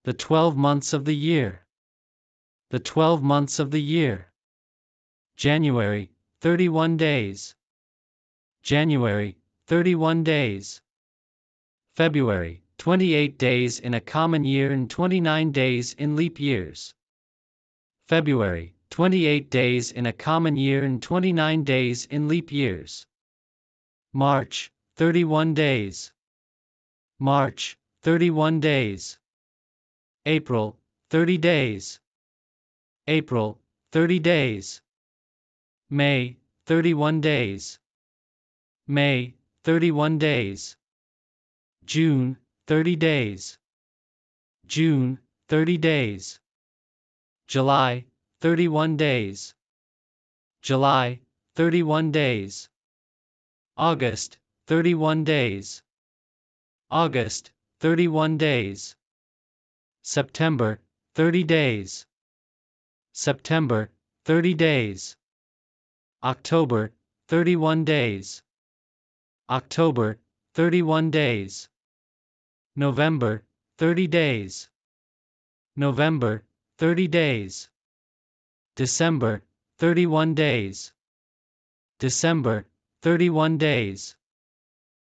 The 12 months of the year. The 12 months of the year. January, 31 days. January, 31 days. February, 28 days in a common year and 29 days in leap years. February, 28 days in a common year and 29 days in leap years. March, 31 days. March, 31 days. April, 30 days. April, 30 days. May, 31 days. May, 31 days. June, 30 days. June, 30 days. July, 31 days. July, 31 days. August, 31 days. August, 31 days. September, 30 days. September, 30 days. October, 31 days. October, 31 days. November, 30 days. November, 30 days. December, 31 days. December, 31 days.